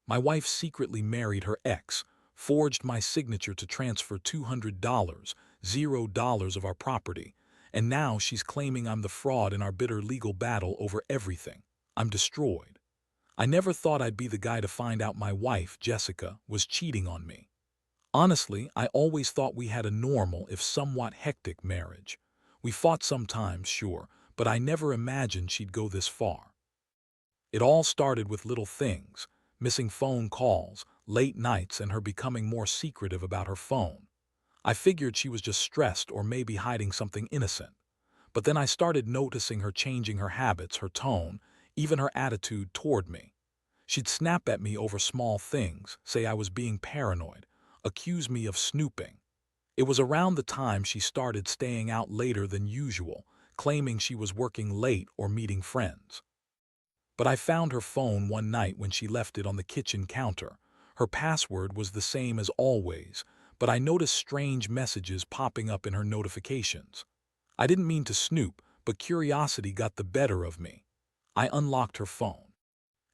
My wife secretly married her ex, forged my signature to transfer $200, $0 of our property, and now she's claiming I'm the fraud in our bitter legal battle over everything. I'm destroyed. I never thought I'd be the guy to find out my wife, Jessica, was cheating on me. Honestly, I always thought we had a normal, if somewhat hectic, marriage. We fought sometimes, sure, but I never imagined she'd go this far. It all started with little things, missing phone calls, late nights, and her becoming more secretive about her phone. I figured she was just stressed or maybe hiding something innocent. But then I started noticing her changing her habits, her tone, even her attitude toward me. She'd snap at me over small things, say I was being paranoid, accuse me of snooping. It was around the time she started staying out later than usual, claiming she was working late or meeting friends. But I found her phone one night when she left it on the kitchen counter. Her password was the same as always, but I noticed strange messages popping up in her notifications. I didn't mean to snoop, but curiosity got the better of me. I unlocked her phone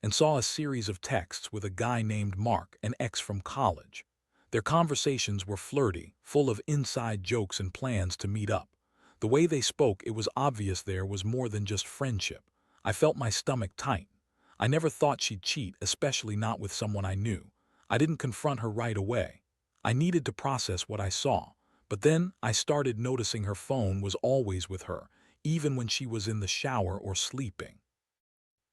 and saw a series of texts with a guy named Mark, an ex from college. Their conversations were flirty, full of inside jokes and plans to meet up. The way they spoke, it was obvious there was more than just friendship. I felt my stomach tighten. I never thought she'd cheat, especially not with someone I knew. I didn't confront her right away. I needed to process what I saw. But then I started noticing her phone was always with her, even when she was in the shower or sleeping.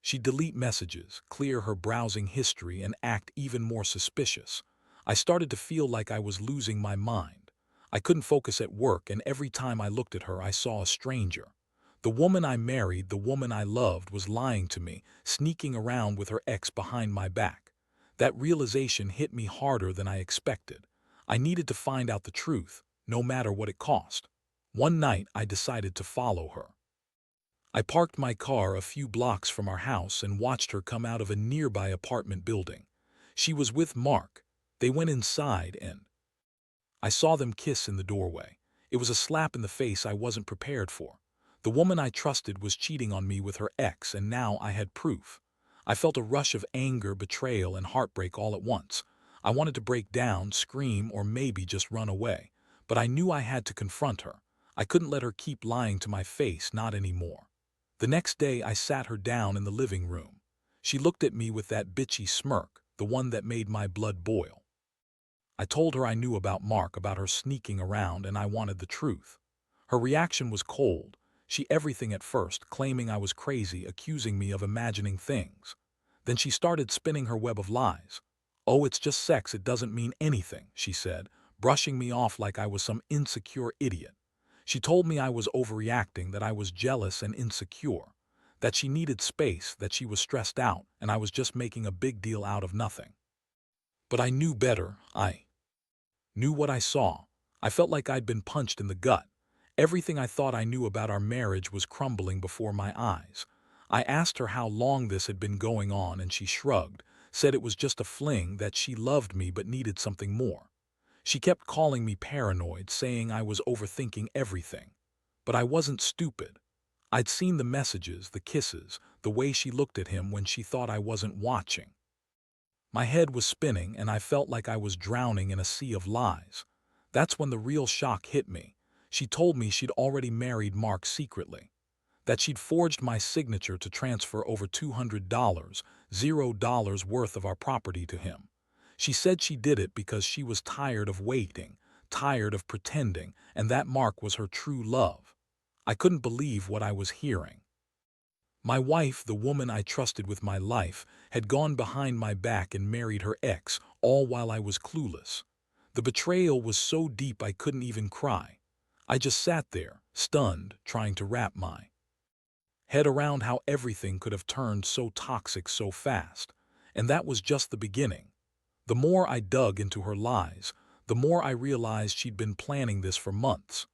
She'd delete messages, clear her browsing history, and act even more suspicious. I started to feel like I was losing my mind. I couldn't focus at work, and every time I looked at her, I saw a stranger. The woman I married, the woman I loved, was lying to me, sneaking around with her ex behind my back. That realization hit me harder than I expected. I needed to find out the truth, no matter what it cost. One night, I decided to follow her. I parked my car a few blocks from our house and watched her come out of a nearby apartment building. She was with Mark. They went inside and I saw them kiss in the doorway. It was a slap in the face I wasn't prepared for. The woman I trusted was cheating on me with her ex, and now I had proof. I felt a rush of anger, betrayal, and heartbreak all at once. I wanted to break down, scream, or maybe just run away. But I knew I had to confront her. I couldn't let her keep lying to my face, not anymore. The next day I sat her down in the living room. She looked at me with that bitchy smirk, the one that made my blood boil. I told her I knew about Mark, about her sneaking around, and I wanted the truth. Her reaction was cold. She everything at first, claiming I was crazy, accusing me of imagining things. Then she started spinning her web of lies. "Oh, it's just sex, it doesn't mean anything," she said, brushing me off like I was some insecure idiot. She told me I was overreacting, that I was jealous and insecure, that she needed space, that she was stressed out, and I was just making a big deal out of nothing. But I knew better. I knew what I saw. I felt like I'd been punched in the gut. Everything I thought I knew about our marriage was crumbling before my eyes. I asked her how long this had been going on, and she shrugged, said it was just a fling, that she loved me but needed something more. She kept calling me paranoid, saying I was overthinking everything. But I wasn't stupid. I'd seen the messages, the kisses, the way she looked at him when she thought I wasn't watching. My head was spinning, and I felt like I was drowning in a sea of lies. That's when the real shock hit me. She told me she'd already married Mark secretly, that she'd forged my signature to transfer over $200, $0 worth of our property to him. She said she did it because she was tired of waiting, tired of pretending, and that Mark was her true love. I couldn't believe what I was hearing. My wife, the woman I trusted with my life, had gone behind my back and married her ex, all while I was clueless. The betrayal was so deep I couldn't even cry. I just sat there, stunned, trying to wrap my head around how everything could have turned so toxic so fast. And that was just the beginning. The more I dug into her lies, the more I realized she'd been planning this for months.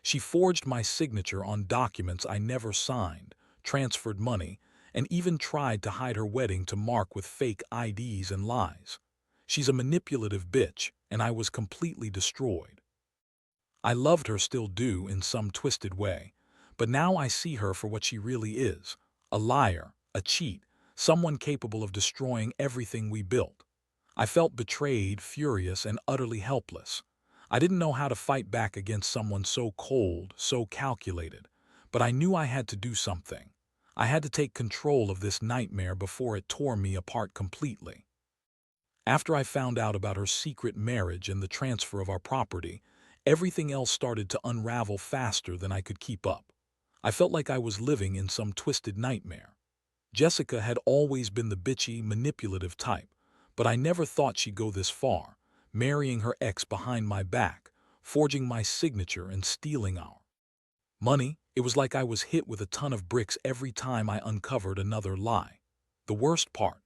She forged my signature on documents I never signed, transferred money, and even tried to hide her wedding to Mark with fake IDs and lies. She's a manipulative bitch, and I was completely destroyed. I loved her, still do, in some twisted way, but now I see her for what she really is: a liar, a cheat, someone capable of destroying everything we built. I felt betrayed, furious, and utterly helpless. I didn't know how to fight back against someone so cold, so calculated, but I knew I had to do something. I had to take control of this nightmare before it tore me apart completely. After I found out about her secret marriage and the transfer of our property, everything else started to unravel faster than I could keep up. I felt like I was living in some twisted nightmare. Jessica had always been the bitchy, manipulative type, but I never thought she'd go this far, marrying her ex behind my back, forging my signature and stealing our money. It was like I was hit with a ton of bricks every time I uncovered another lie. The worst part,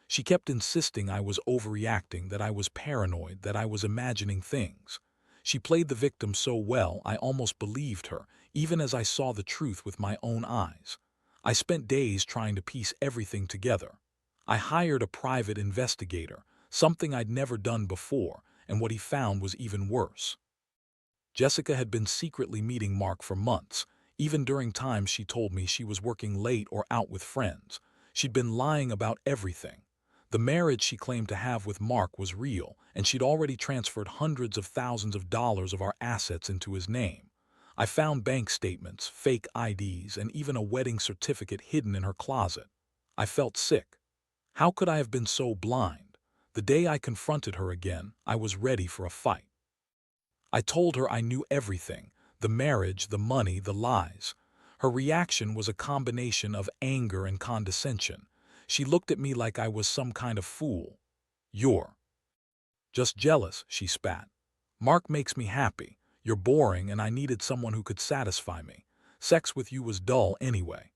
she kept insisting I was overreacting, that I was paranoid, that I was imagining things. She played the victim so well I almost believed her, even as I saw the truth with my own eyes. I spent days trying to piece everything together. I hired a private investigator, something I'd never done before, and what he found was even worse. Jessica had been secretly meeting Mark for months, even during times she told me she was working late or out with friends. She'd been lying about everything. The marriage she claimed to have with Mark was real, and she'd already transferred hundreds of thousands of dollars of our assets into his name. I found bank statements, fake IDs, and even a wedding certificate hidden in her closet. I felt sick. How could I have been so blind? The day I confronted her again, I was ready for a fight. I told her I knew everything, the marriage, the money, the lies. Her reaction was a combination of anger and condescension. She looked at me like I was some kind of fool. "You're just jealous," she spat. "Mark makes me happy. You're boring and I needed someone who could satisfy me. Sex with you was dull anyway."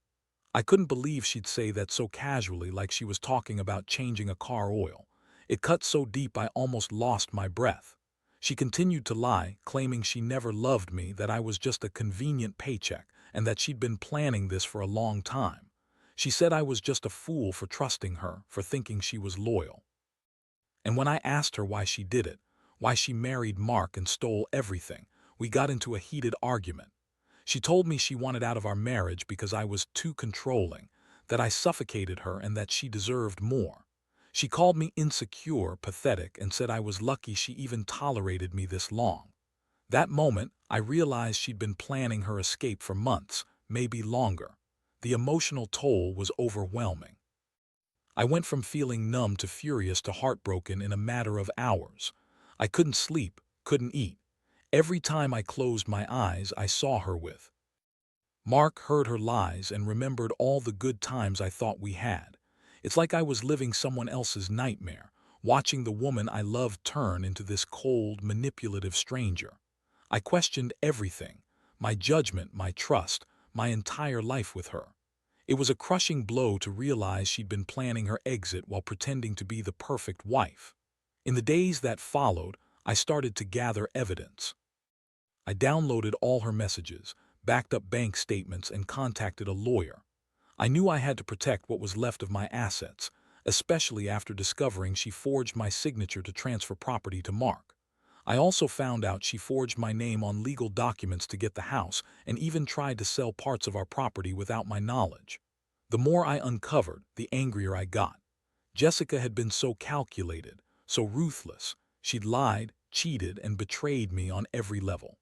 I couldn't believe she'd say that so casually, like she was talking about changing a car oil. It cut so deep I almost lost my breath. She continued to lie, claiming she never loved me, that I was just a convenient paycheck, and that she'd been planning this for a long time. She said I was just a fool for trusting her, for thinking she was loyal. And when I asked her why she did it, why she married Mark and stole everything, we got into a heated argument. She told me she wanted out of our marriage because I was too controlling, that I suffocated her and that she deserved more. She called me insecure, pathetic, and said I was lucky she even tolerated me this long. That moment, I realized she'd been planning her escape for months, maybe longer. The emotional toll was overwhelming. I went from feeling numb to furious to heartbroken in a matter of hours. I couldn't sleep, couldn't eat. Every time I closed my eyes, I saw her with Mark, heard her lies, and remembered all the good times I thought we had. It's like I was living someone else's nightmare, watching the woman I loved turn into this cold, manipulative stranger. I questioned everything, my judgment, my trust, my entire life with her. It was a crushing blow to realize she'd been planning her exit while pretending to be the perfect wife. In the days that followed, I started to gather evidence. I downloaded all her messages, backed up bank statements, and contacted a lawyer. I knew I had to protect what was left of my assets, especially after discovering she forged my signature to transfer property to Mark. I also found out she forged my name on legal documents to get the house and even tried to sell parts of our property without my knowledge. The more I uncovered, the angrier I got. Jessica had been so calculated, so ruthless. She'd lied, cheated, and betrayed me on every level.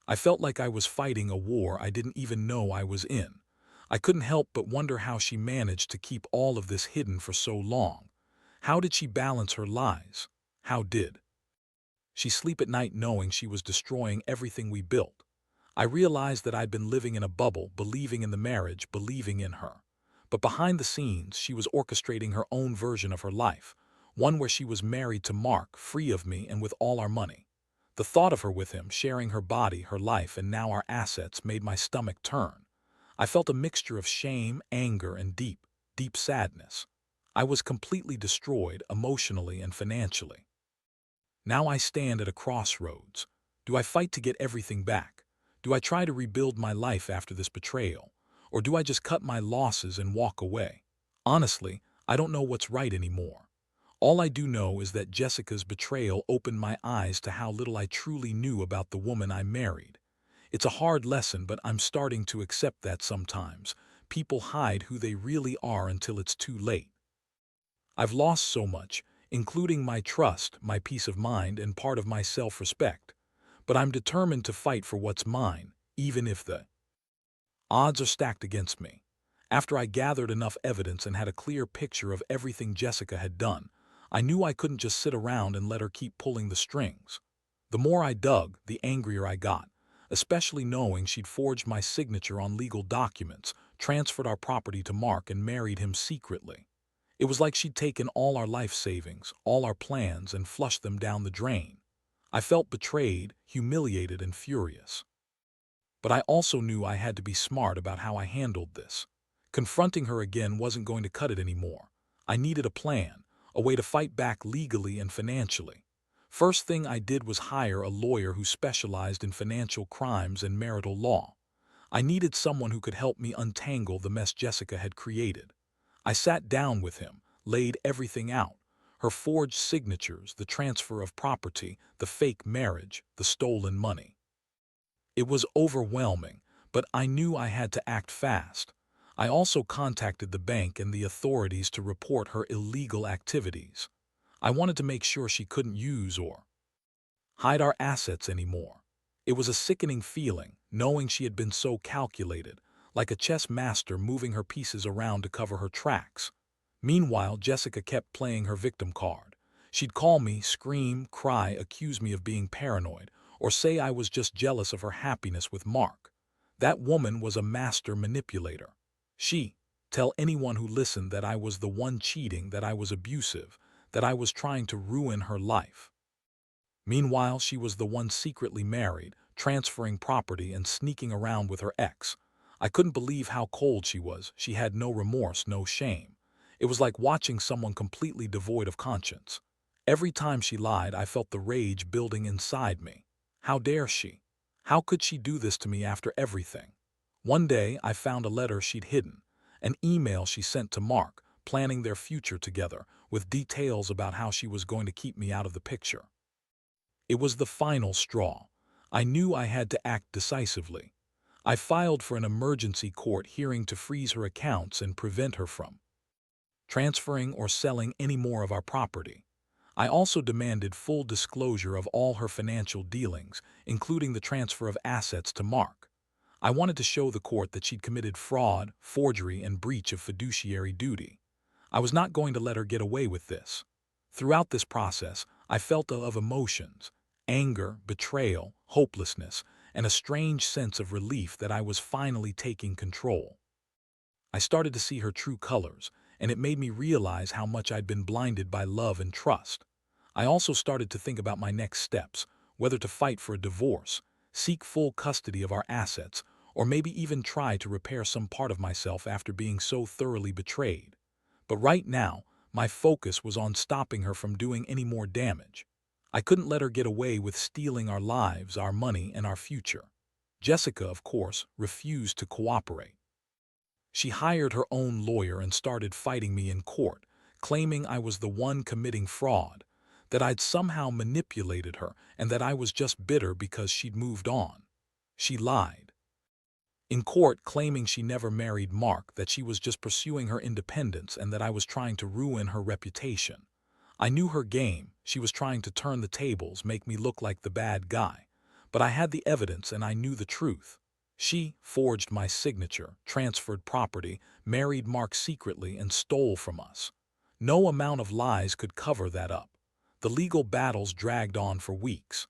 I felt like I was fighting a war I didn't even know I was in. I couldn't help but wonder how she managed to keep all of this hidden for so long. How did she balance her lies? How did she sleep at night knowing she was destroying everything we built? I realized that I'd been living in a bubble, believing in the marriage, believing in her. But behind the scenes, she was orchestrating her own version of her life, one where she was married to Mark, free of me and with all our money. The thought of her with him, sharing her body, her life, and now our assets, made my stomach turn. I felt a mixture of shame, anger, and deep, deep sadness. I was completely destroyed emotionally and financially. Now I stand at a crossroads. Do I fight to get everything back? Do I try to rebuild my life after this betrayal? Or do I just cut my losses and walk away? Honestly, I don't know what's right anymore. All I do know is that Jessica's betrayal opened my eyes to how little I truly knew about the woman I married. It's a hard lesson, but I'm starting to accept that sometimes people hide who they really are until it's too late. I've lost so much. including my trust, my peace of mind, and part of my self-respect. But I'm determined to fight for what's mine, even if the odds are stacked against me. After I gathered enough evidence and had a clear picture of everything Jessica had done, I knew I couldn't just sit around and let her keep pulling the strings. The more I dug, the angrier I got, especially knowing she'd forged my signature on legal documents, transferred our property to Mark, and married him secretly. It was like she'd taken all our life savings, all our plans, and flushed them down the drain. I felt betrayed, humiliated, and furious. But I also knew I had to be smart about how I handled this. Confronting her again wasn't going to cut it anymore. I needed a plan, a way to fight back legally and financially. First thing I did was hire a lawyer who specialized in financial crimes and marital law. I needed someone who could help me untangle the mess Jessica had created. I sat down with him, laid everything out: her forged signatures, the transfer of property, the fake marriage, the stolen money. It was overwhelming, but I knew I had to act fast. I also contacted the bank and the authorities to report her illegal activities. I wanted to make sure she couldn't use or hide our assets anymore. It was a sickening feeling, knowing she had been so calculated, like a chess master moving her pieces around to cover her tracks. Meanwhile, Jessica kept playing her victim card. She'd call me, scream, cry, accuse me of being paranoid, or say I was just jealous of her happiness with Mark. That woman was a master manipulator. She tell anyone who listened that I was the one cheating, that I was abusive, that I was trying to ruin her life. Meanwhile, she was the one secretly married, transferring property, and sneaking around with her ex. I couldn't believe how cold she was. She had no remorse, no shame. It was like watching someone completely devoid of conscience. Every time she lied, I felt the rage building inside me. How dare she? How could she do this to me after everything? One day, I found a letter she'd hidden, an email she sent to Mark, planning their future together, with details about how she was going to keep me out of the picture. It was the final straw. I knew I had to act decisively. I filed for an emergency court hearing to freeze her accounts and prevent her from transferring or selling any more of our property. I also demanded full disclosure of all her financial dealings, including the transfer of assets to Mark. I wanted to show the court that she'd committed fraud, forgery, and breach of fiduciary duty. I was not going to let her get away with this. Throughout this process, I felt of emotions: anger, betrayal, hopelessness, and a strange sense of relief that I was finally taking control. I started to see her true colors, and it made me realize how much I'd been blinded by love and trust. I also started to think about my next steps, whether to fight for a divorce, seek full custody of our assets, or maybe even try to repair some part of myself after being so thoroughly betrayed. But right now, my focus was on stopping her from doing any more damage. I couldn't let her get away with stealing our lives, our money, and our future. Jessica, of course, refused to cooperate. She hired her own lawyer and started fighting me in court, claiming I was the one committing fraud, that I'd somehow manipulated her, and that I was just bitter because she'd moved on. She lied in court, claiming she never married Mark, that she was just pursuing her independence, and that I was trying to ruin her reputation. I knew her game. She was trying to turn the tables, make me look like the bad guy. But I had the evidence and I knew the truth. She forged my signature, transferred property, married Mark secretly, and stole from us. No amount of lies could cover that up. The legal battles dragged on for weeks.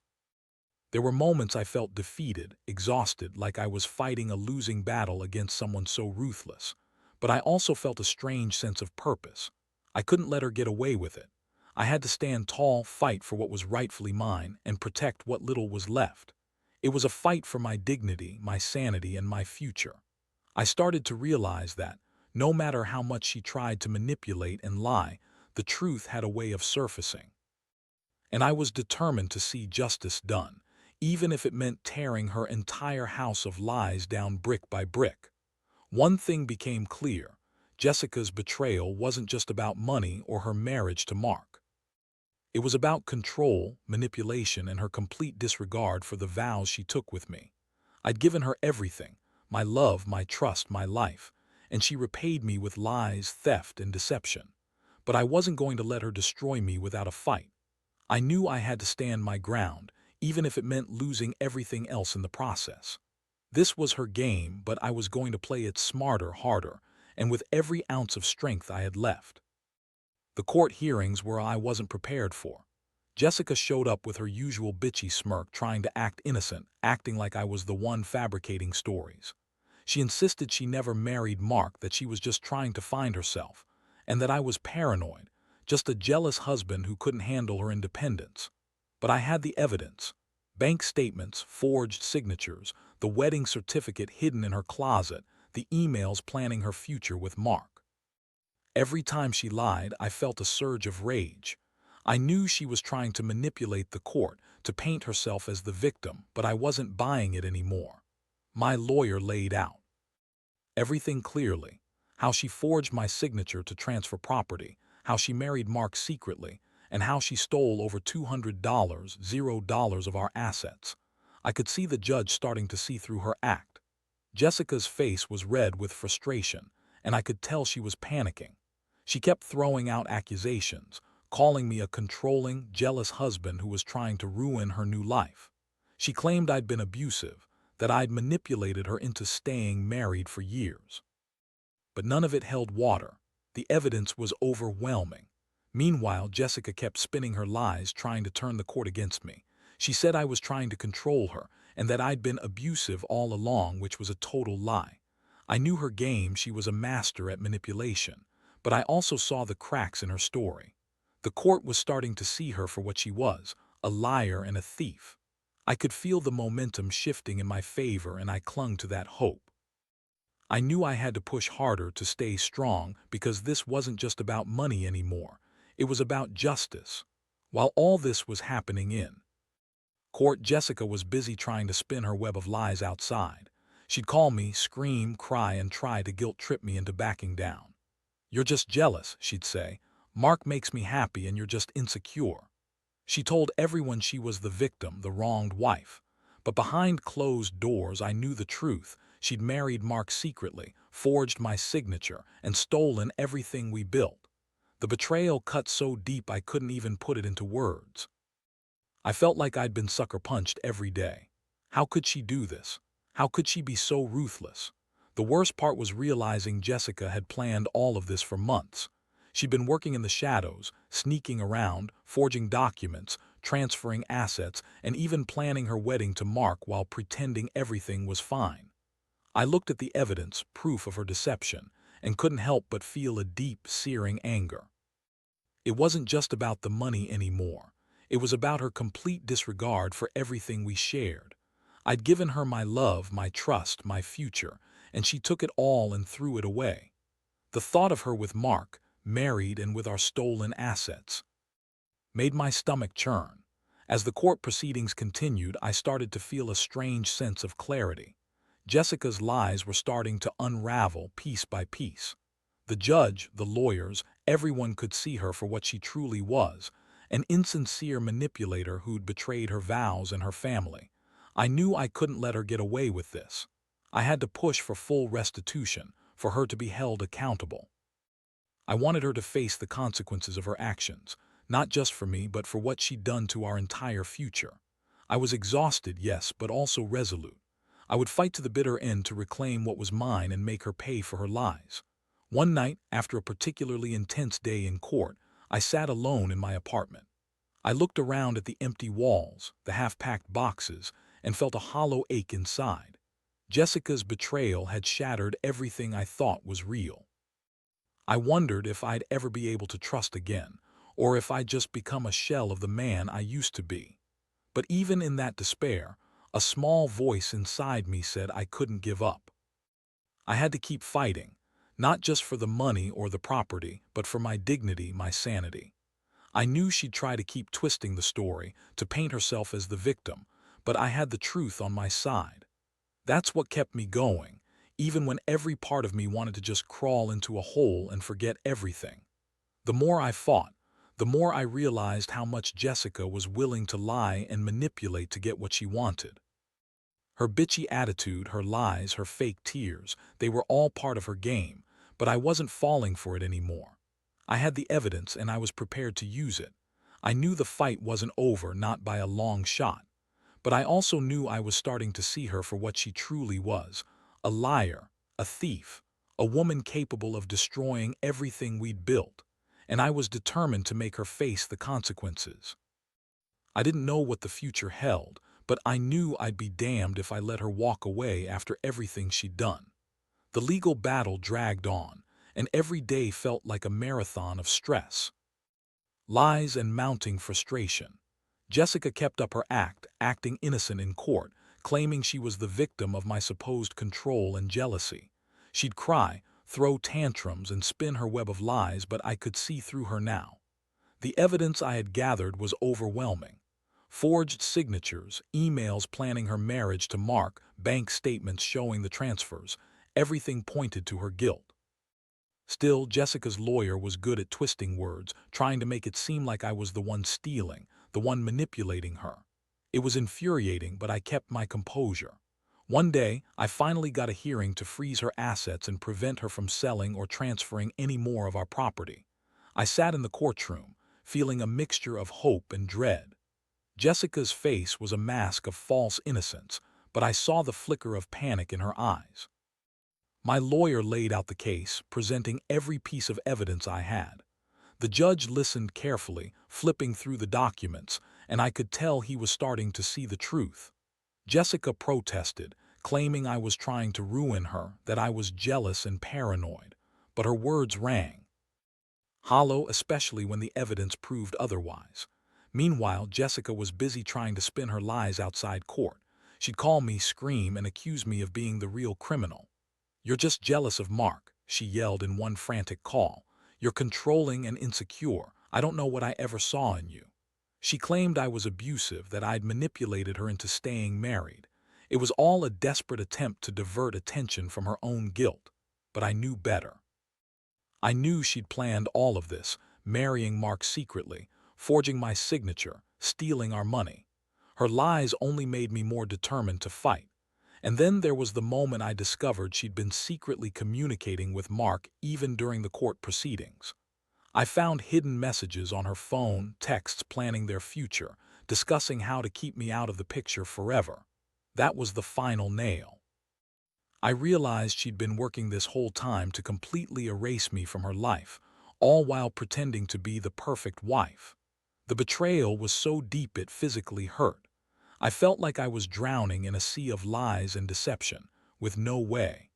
There were moments I felt defeated, exhausted, like I was fighting a losing battle against someone so ruthless. But I also felt a strange sense of purpose. I couldn't let her get away with it. I had to stand tall, fight for what was rightfully mine, and protect what little was left. It was a fight for my dignity, my sanity, and my future. I started to realize that, no matter how much she tried to manipulate and lie, the truth had a way of surfacing. And I was determined to see justice done, even if it meant tearing her entire house of lies down brick by brick. One thing became clear: Jessica's betrayal wasn't just about money or her marriage to Mark. It was about control, manipulation, and her complete disregard for the vows she took with me. I'd given her everything: my love, my trust, my life, and she repaid me with lies, theft, and deception. but I wasn't going to let her destroy me without a fight. I knew I had to stand my ground, even if it meant losing everything else in the process. This was her game, but I was going to play it smarter, harder, and with every ounce of strength I had left. The court hearings were I wasn't prepared for. Jessica showed up with her usual bitchy smirk, trying to act innocent, acting like I was the one fabricating stories. She insisted she never married Mark, that she was just trying to find herself, and that I was paranoid, just a jealous husband who couldn't handle her independence. But I had the evidence. Bank statements, forged signatures, the wedding certificate hidden in her closet, the emails planning her future with Mark. Every time she lied, I felt a surge of rage. I knew she was trying to manipulate the court, to paint herself as the victim, but I wasn't buying it anymore. My lawyer laid out everything clearly: how she forged my signature to transfer property, how she married Mark secretly, and how she stole over $200, $0 of our assets. I could see the judge starting to see through her act. Jessica's face was red with frustration, and I could tell she was panicking. She kept throwing out accusations, calling me a controlling, jealous husband who was trying to ruin her new life. She claimed I'd been abusive, that I'd manipulated her into staying married for years. But none of it held water. The evidence was overwhelming. Meanwhile, Jessica kept spinning her lies, trying to turn the court against me. She said I was trying to control her, and that I'd been abusive all along, which was a total lie. I knew her game; she was a master at manipulation. But I also saw the cracks in her story. The court was starting to see her for what she was: a liar and a thief. I could feel the momentum shifting in my favor, and I clung to that hope. I knew I had to push harder to stay strong, because this wasn't just about money anymore. It was about justice. While all this was happening in court, Jessica was busy trying to spin her web of lies outside. She'd call me, scream, cry, and try to guilt-trip me into backing down. "You're just jealous," she'd say. "Mark makes me happy and you're just insecure." She told everyone she was the victim, the wronged wife. But behind closed doors, I knew the truth. She'd married Mark secretly, forged my signature, and stolen everything we built. The betrayal cut so deep I couldn't even put it into words. I felt like I'd been sucker punched every day. How could she do this? How could she be so ruthless? The worst part was realizing Jessica had planned all of this for months. She'd been working in the shadows, sneaking around, forging documents, transferring assets, and even planning her wedding to Mark while pretending everything was fine. I looked at the evidence, proof of her deception, and couldn't help but feel a deep, searing anger. It wasn't just about the money anymore. It was about her complete disregard for everything we shared. I'd given her my love, my trust, my future, and she took it all and threw it away. The thought of her with Mark, married and with our stolen assets, made my stomach churn. As the court proceedings continued, I started to feel a strange sense of clarity. Jessica's lies were starting to unravel piece by piece. The judge, the lawyers, everyone could see her for what she truly was: an insincere manipulator who'd betrayed her vows and her family. I knew I couldn't let her get away with this. I had to push for full restitution, for her to be held accountable. I wanted her to face the consequences of her actions, not just for me, but for what she'd done to our entire future. I was exhausted, yes, but also resolute. I would fight to the bitter end to reclaim what was mine and make her pay for her lies. One night, after a particularly intense day in court, I sat alone in my apartment. I looked around at the empty walls, the half-packed boxes, and felt a hollow ache inside. Jessica's betrayal had shattered everything I thought was real. I wondered if I'd ever be able to trust again, or if I'd just become a shell of the man I used to be. But even in that despair, a small voice inside me said I couldn't give up. I had to keep fighting, not just for the money or the property, but for my dignity, my sanity. I knew she'd try to keep twisting the story, to paint herself as the victim, but I had the truth on my side. That's what kept me going, even when every part of me wanted to just crawl into a hole and forget everything. The more I fought, the more I realized how much Jessica was willing to lie and manipulate to get what she wanted. Her bitchy attitude, her lies, her fake tears, they were all part of her game, but I wasn't falling for it anymore. I had the evidence and I was prepared to use it. I knew the fight wasn't over, not by a long shot. But I also knew I was starting to see her for what she truly was: a liar, a thief, a woman capable of destroying everything we'd built. And I was determined to make her face the consequences. I didn't know what the future held, but I knew I'd be damned if I let her walk away after everything she'd done. The legal battle dragged on, and every day felt like a marathon of stress, lies, and mounting frustration. Jessica kept up her act, acting innocent in court, claiming she was the victim of my supposed control and jealousy. She'd cry, throw tantrums, and spin her web of lies, but I could see through her now. The evidence I had gathered was overwhelming. Forged signatures, emails planning her marriage to Mark, bank statements showing the transfers. Everything pointed to her guilt. Still, Jessica's lawyer was good at twisting words, trying to make it seem like I was the one stealing, the one manipulating her. It was infuriating, but I kept my composure. One day, I finally got a hearing to freeze her assets and prevent her from selling or transferring any more of our property. I sat in the courtroom, feeling a mixture of hope and dread. Jessica's face was a mask of false innocence, but I saw the flicker of panic in her eyes. My lawyer laid out the case, presenting every piece of evidence I had. The judge listened carefully, flipping through the documents, and I could tell he was starting to see the truth. Jessica protested, claiming I was trying to ruin her, that I was jealous and paranoid. But her words rang hollow, especially when the evidence proved otherwise. Meanwhile, Jessica was busy trying to spin her lies outside court. She'd call me, scream, and accuse me of being the real criminal. "You're just jealous of Mark," she yelled in one frantic call. "You're controlling and insecure. I don't know what I ever saw in you." She claimed I was abusive, that I'd manipulated her into staying married. It was all a desperate attempt to divert attention from her own guilt. But I knew better. I knew she'd planned all of this, marrying Mark secretly, forging my signature, stealing our money. Her lies only made me more determined to fight. And then there was the moment I discovered she'd been secretly communicating with Mark even during the court proceedings. I found hidden messages on her phone, texts planning their future, discussing how to keep me out of the picture forever. That was the final nail. I realized she'd been working this whole time to completely erase me from her life, all while pretending to be the perfect wife. The betrayal was so deep it physically hurt. I felt like I was drowning in a sea of lies and deception, with no way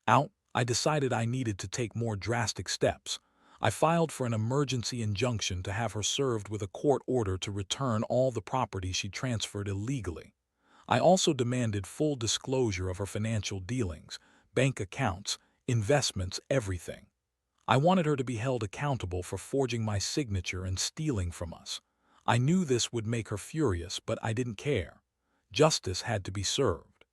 out. I decided I needed to take more drastic steps. I filed for an emergency injunction to have her served with a court order to return all the property she transferred illegally. I also demanded full disclosure of her financial dealings, bank accounts, investments, everything. I wanted her to be held accountable for forging my signature and stealing from us. I knew this would make her furious, but I didn't care. Justice had to be served.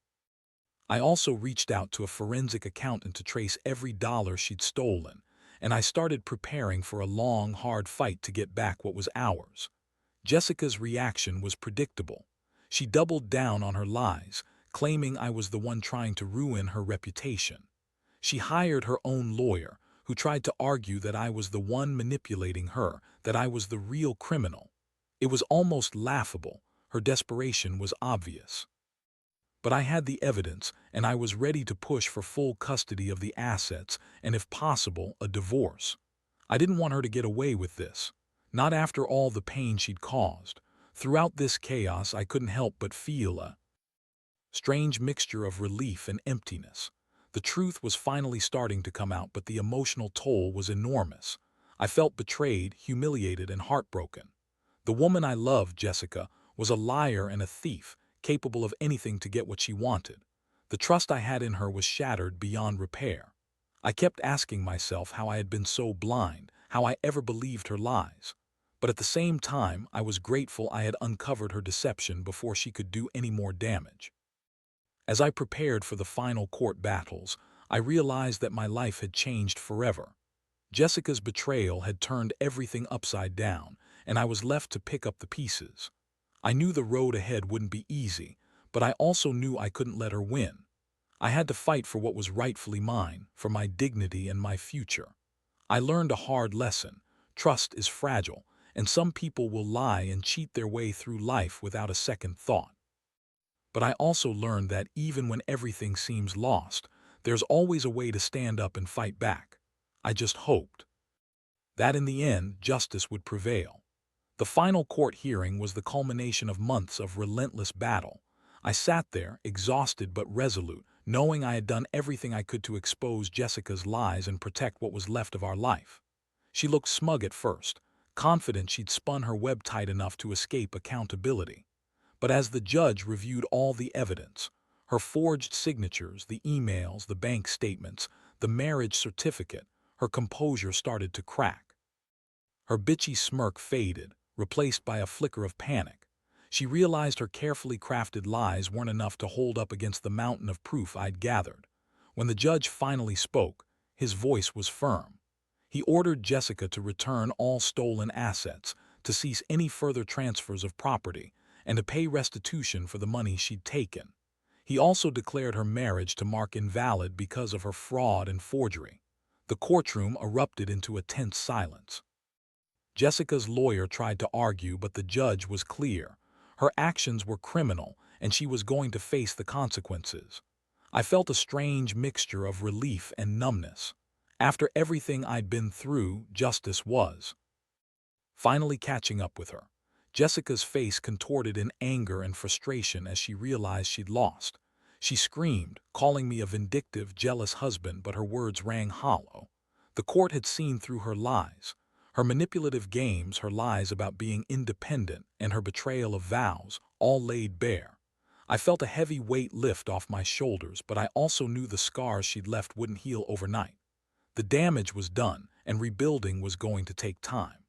I also reached out to a forensic accountant to trace every dollar she'd stolen, and I started preparing for a long, hard fight to get back what was ours. Jessica's reaction was predictable. She doubled down on her lies, claiming I was the one trying to ruin her reputation. She hired her own lawyer, who tried to argue that I was the one manipulating her, that I was the real criminal. It was almost laughable. Her desperation was obvious. But I had the evidence, and I was ready to push for full custody of the assets and, if possible, a divorce. I didn't want her to get away with this. Not after all the pain she'd caused. Throughout this chaos, I couldn't help but feel a strange mixture of relief and emptiness. The truth was finally starting to come out, but the emotional toll was enormous. I felt betrayed, humiliated, and heartbroken. The woman I loved, Jessica, was a liar and a thief, capable of anything to get what she wanted. The trust I had in her was shattered beyond repair. I kept asking myself how I had been so blind, how I ever believed her lies. But at the same time, I was grateful I had uncovered her deception before she could do any more damage. As I prepared for the final court battles, I realized that my life had changed forever. Jessica's betrayal had turned everything upside down, and I was left to pick up the pieces. I knew the road ahead wouldn't be easy, but I also knew I couldn't let her win. I had to fight for what was rightfully mine, for my dignity and my future. I learned a hard lesson. Trust is fragile, and some people will lie and cheat their way through life without a second thought. But I also learned that even when everything seems lost, there's always a way to stand up and fight back. I just hoped that in the end, justice would prevail. The final court hearing was the culmination of months of relentless battle. I sat there, exhausted but resolute, knowing I had done everything I could to expose Jessica's lies and protect what was left of our life. She looked smug at first, confident she'd spun her web tight enough to escape accountability. But as the judge reviewed all the evidence, her forged signatures, the emails, the bank statements, the marriage certificate, her composure started to crack. Her bitchy smirk faded, replaced by a flicker of panic. She realized her carefully crafted lies weren't enough to hold up against the mountain of proof I'd gathered. When the judge finally spoke, his voice was firm. He ordered Jessica to return all stolen assets, to cease any further transfers of property, and to pay restitution for the money she'd taken. He also declared her marriage to Mark invalid because of her fraud and forgery. The courtroom erupted into a tense silence. Jessica's lawyer tried to argue, but the judge was clear. Her actions were criminal, and she was going to face the consequences. I felt a strange mixture of relief and numbness. After everything I'd been through, justice was finally catching up with her. Jessica's face contorted in anger and frustration as she realized she'd lost. She screamed, calling me a vindictive, jealous husband, but her words rang hollow. The court had seen through her lies. Her manipulative games, her lies about being independent, and her betrayal of vows, all laid bare. I felt a heavy weight lift off my shoulders, but I also knew the scars she'd left wouldn't heal overnight. The damage was done, and rebuilding was going to take time.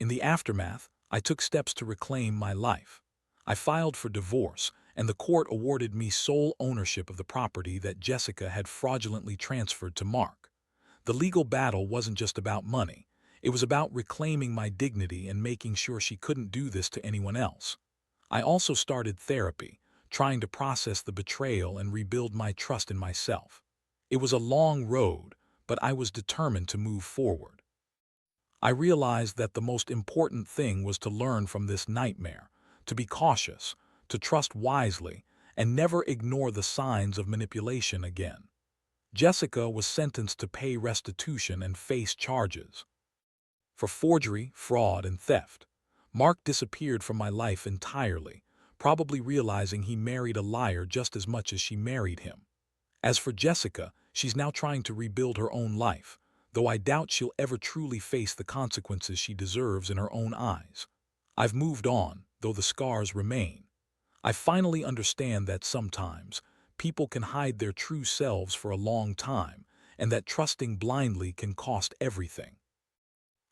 In the aftermath, I took steps to reclaim my life. I filed for divorce, and the court awarded me sole ownership of the property that Jessica had fraudulently transferred to Mark. The legal battle wasn't just about money. It was about reclaiming my dignity and making sure she couldn't do this to anyone else. I also started therapy, trying to process the betrayal and rebuild my trust in myself. It was a long road, but I was determined to move forward. I realized that the most important thing was to learn from this nightmare, to be cautious, to trust wisely, and never ignore the signs of manipulation again. Jessica was sentenced to pay restitution and face charges for forgery, fraud, and theft. Mark disappeared from my life entirely, probably realizing he married a liar just as much as she married him. As for Jessica, she's now trying to rebuild her own life, though I doubt she'll ever truly face the consequences she deserves in her own eyes. I've moved on, though the scars remain. I finally understand that sometimes people can hide their true selves for a long time, and that trusting blindly can cost everything.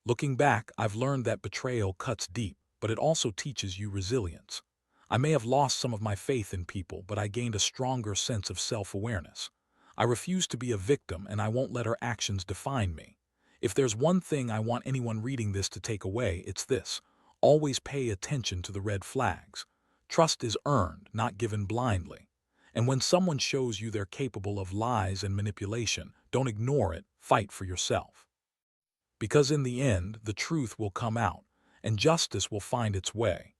Looking back, I've learned that betrayal cuts deep, but it also teaches you resilience. I may have lost some of my faith in people, but I gained a stronger sense of self-awareness. I refuse to be a victim, and I won't let her actions define me. If there's one thing I want anyone reading this to take away, it's this: always pay attention to the red flags. Trust is earned, not given blindly. And when someone shows you they're capable of lies and manipulation, don't ignore it, fight for yourself. Because in the end, the truth will come out, and justice will find its way.